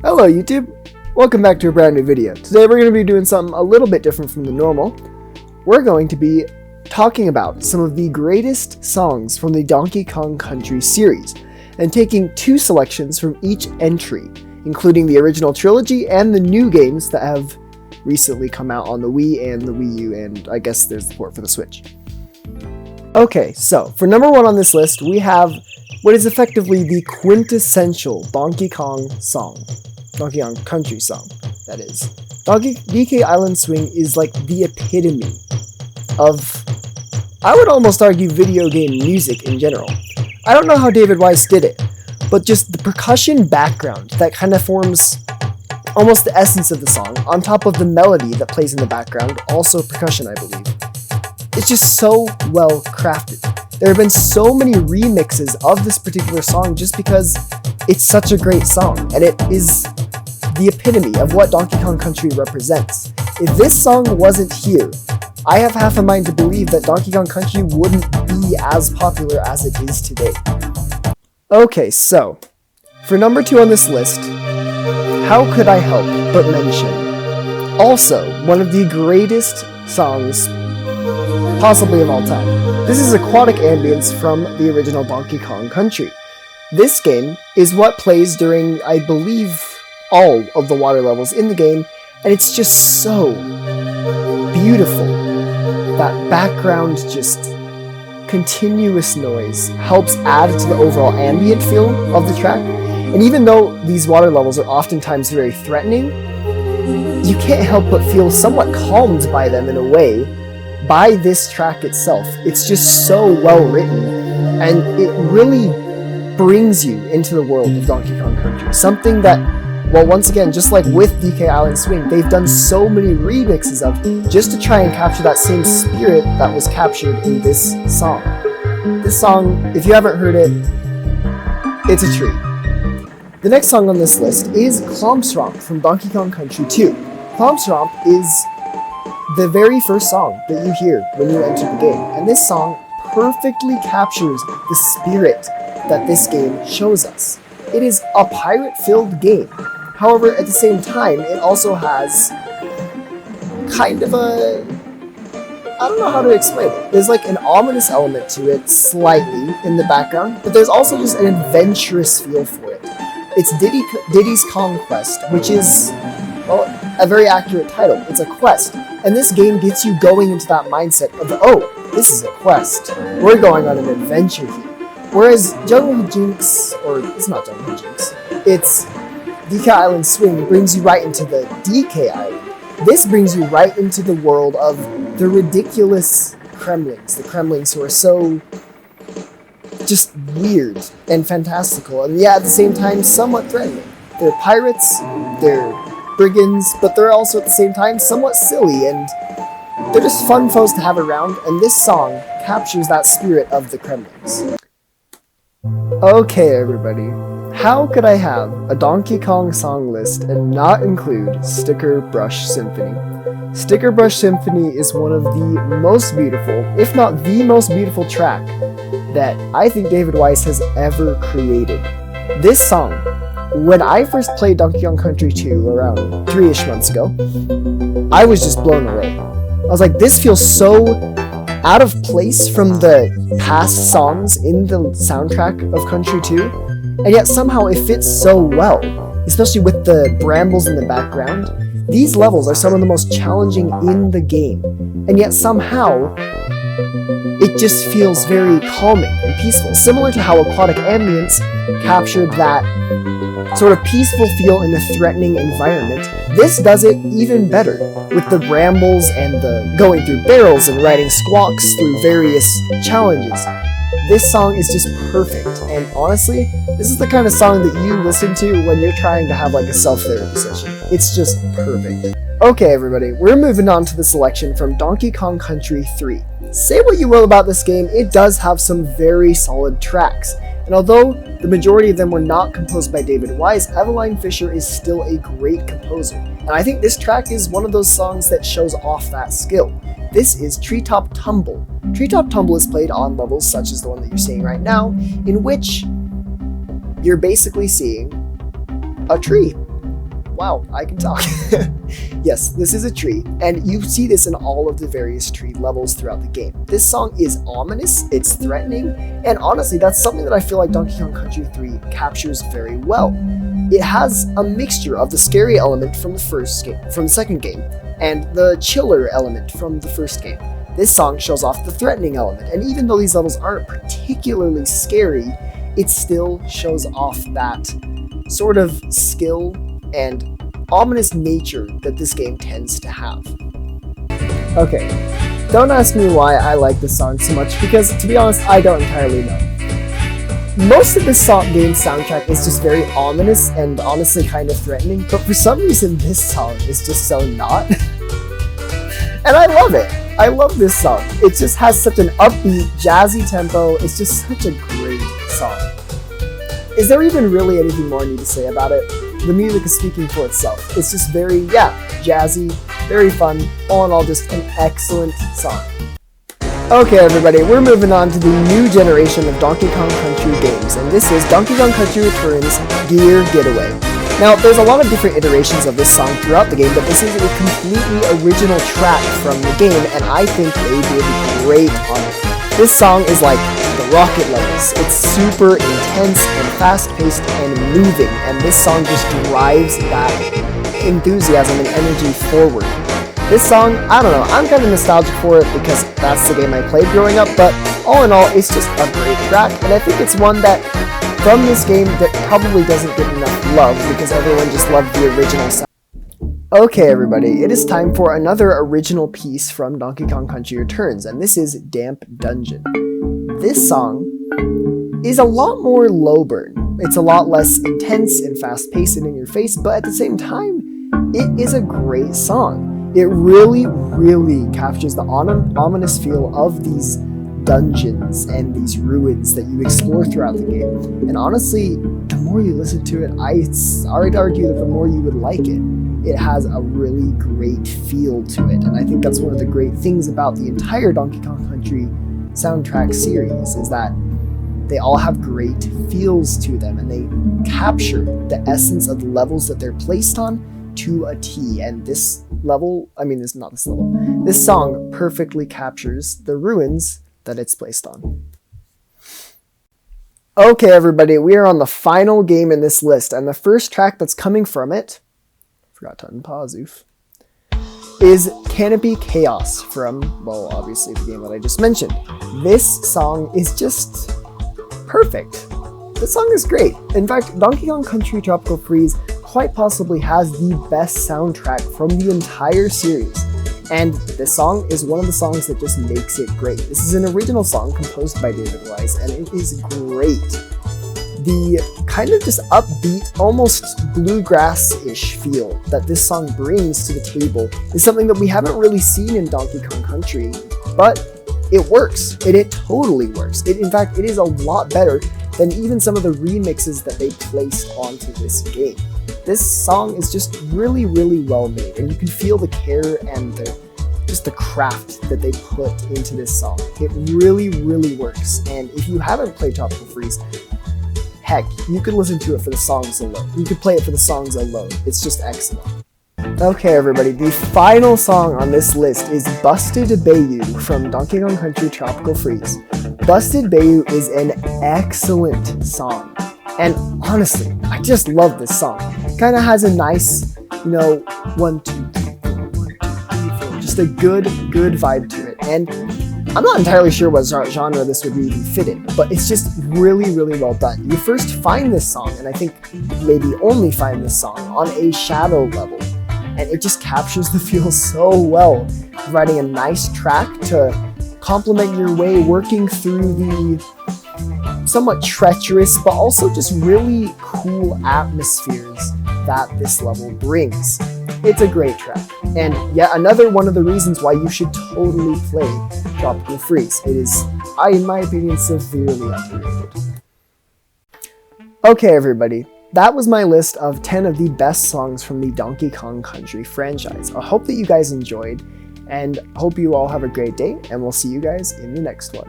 Hello YouTube! Welcome back to a brand new video. Today we're going to be doing something a little bit different from the normal. We're going to be talking about some of the greatest songs from the Donkey Kong Country series, and taking two selections from each entry, including the original trilogy and the new games that have recently come out on the Wii and the Wii U, and I guess there's the port for the Switch. Okay, so for number one on this list, we have what is effectively the quintessential Donkey Kong song. Donkey Kong Country song, that is. DK Island Swing is like the epitome of, I would almost argue, video game music in general. I don't know how David Wise did it, but just the percussion background that kind of forms almost the essence of the song, on top of the melody that plays in the background, also percussion I believe. It's just so well crafted. There have been so many remixes of this particular song just because it's such a great song, and it is the epitome of what Donkey Kong Country represents. If this song wasn't here, I have half a mind to believe that Donkey Kong Country wouldn't be as popular as it is today. Okay, so, for number two on this list, how could I help but mention also one of the greatest songs possibly of all time. This is Aquatic Ambience from the original Donkey Kong Country. This game is what plays during, I believe, all of the water levels in the game, and it's just so beautiful. That background, just continuous noise helps add to the overall ambient feel of the track, and even though these water levels are oftentimes very threatening, you can't help but feel somewhat calmed by them in a way by this track itself. It's just so well written, and it really brings you into the world of Donkey Kong Country. Something that, well, once again, just like with DK Island Swing, they've done so many remixes of just to try and capture that same spirit that was captured in this song. This song, if you haven't heard it, it's a treat. The next song on this list is Klomp's Romp from Donkey Kong Country 2. Klomp's Romp is the very first song that you hear when you enter the game, and this song perfectly captures the spirit that this game shows us. It is a pirate-filled game. However, at the same time, it also has kind of a, I don't know how to explain it. There's like an ominous element to it, slightly, in the background, but there's also just an adventurous feel for it. It's Diddy's Conquest, which is, well, a very accurate title. It's a quest, and this game gets you going into that mindset of, oh, this is a quest. We're going on an adventure here. Whereas Jungle Jinx, or it's not Jungle Jinx, it's DK Island Swing brings you right into the DK Island. This brings you right into the world of the ridiculous Kremlings. The Kremlings who are so just weird and fantastical, and yet at the same time somewhat threatening. They're pirates, they're brigands, but they're also at the same time somewhat silly, and they're just fun foes to have around, and this song captures that spirit of the Kremlings. Okay everybody, how could I have a Donkey Kong song list and not include Stickerbrush Symphony? Stickerbrush Symphony is one of the most beautiful, if not the most beautiful track that I think David Wise has ever created. This song, when I first played Donkey Kong Country 2 around 3-ish months ago, I was just blown away. I was like, this feels so out of place from the past songs in the soundtrack of Country 2, and yet somehow it fits so well, especially with the brambles in the background. These levels are some of the most challenging in the game, and yet somehow it just feels very calming and peaceful, similar to how Aquatic Ambience captured that sort of peaceful feel in a threatening environment. This does it even better, with the brambles and the going through barrels and riding squawks through various challenges. This song is just perfect, and honestly, this is the kind of song that you listen to when you're trying to have like a self-therapy session. It's just perfect. Okay everybody, we're moving on to the selection from Donkey Kong Country 3. Say what you will about this game, it does have some very solid tracks. And although the majority of them were not composed by David Wise, Eveline Fischer is still a great composer. And I think this track is one of those songs that shows off that skill. This is Treetop Tumble. Treetop Tumble is played on levels such as the one that you're seeing right now, in which you're basically seeing a tree. wow, I can talk. Yes, this is a tree, and you see this in all of the various tree levels throughout the game. This song is ominous, it's threatening, and honestly, that's something that I feel like Donkey Kong Country 3 captures very well. It has a mixture of the scary element from the second game, and the chiller element from the first game. This song shows off the threatening element, and even though these levels aren't particularly scary, it still shows off that sort of skill and ominous nature that this game tends to have. Okay, don't ask me why I like this song so much, because to be honest, I don't entirely know. Most of this game's soundtrack is just very ominous and honestly kind of threatening, but for some reason this song is just so not. And I love it. I love this song. It just has such an upbeat, jazzy tempo. It's just such a great song. Is there even really anything more I need to say about it? The music is speaking for itself. It's just very, jazzy, very fun, all in all just an excellent song. Okay everybody, we're moving on to the new generation of Donkey Kong Country games, and this is Donkey Kong Country Returns Gear Getaway. Now, there's a lot of different iterations of this song throughout the game, but this is a completely original track from the game, and I think they did great on it. This song is like the rocket levels. It's super intense and fast-paced and moving, and this song just drives that enthusiasm and energy forward. This song, I don't know, I'm kind of nostalgic for it because that's the game I played growing up, but all in all, it's just a great track, and I think it's one that, from this game, that probably doesn't get enough love because everyone just loved the original sound. Okay everybody, it is time for another original piece from Donkey Kong Country Returns, and this is Damp Dungeon. This song is a lot more low burn. It's a lot less intense and fast-paced and in your face, but at the same time, it is a great song. It really, really captures the ominous feel of these dungeons and these ruins that you explore throughout the game. And honestly, the more you listen to it, I'd argue that the more you would like it. It has a really great feel to it, and I think that's one of the great things about the entire Donkey Kong Country soundtrack series, is that they all have great feels to them, and they capture the essence of the levels that they're placed on to a T. And this song perfectly captures the ruins that it's placed on. Okay everybody, we are on the final game in this list, and the first track that's coming from it, forgot to unpause, oof, is Canopy Chaos from, well, obviously the game that I just mentioned. This song is just perfect. This song is great. In fact, Donkey Kong Country Tropical Freeze quite possibly has the best soundtrack from the entire series. And this song is one of the songs that just makes it great. This is an original song composed by David Wise, and it is great. The kind of just upbeat, almost bluegrass-ish feel that this song brings to the table is something that we haven't really seen in Donkey Kong Country, but it works. It totally works. In fact, it is a lot better than even some of the remixes that they placed onto this game. This song is just really, really well made, and you can feel the care and the craft that they put into this song. It really, really works, and if you haven't played Tropical Freeze, heck, you could listen to it for the songs alone. You could play it for the songs alone. It's just excellent. Okay everybody, the final song on this list is Busted Bayou from Donkey Kong Country Tropical Freeze. Busted Bayou is an excellent song, and honestly, I just love this song. It kind of has a nice, 1, 2, 3, 4, 1, 2, 3, 4, just a good vibe to it, and I'm not entirely sure what genre this would even fit in, but it's just really, really well done. You first find this song, and I think maybe only find this song, on a shadow level, and it just captures the feel so well, providing a nice track to complement your way working through the somewhat treacherous, but also just really cool atmospheres that this level brings. It's a great track, and yet another one of the reasons why you should totally play Tropical Freeze. It is, in my opinion, severely underrated. Okay everybody, that was my list of 10 of the best songs from the Donkey Kong Country franchise. I hope that you guys enjoyed, and hope you all have a great day, and we'll see you guys in the next one.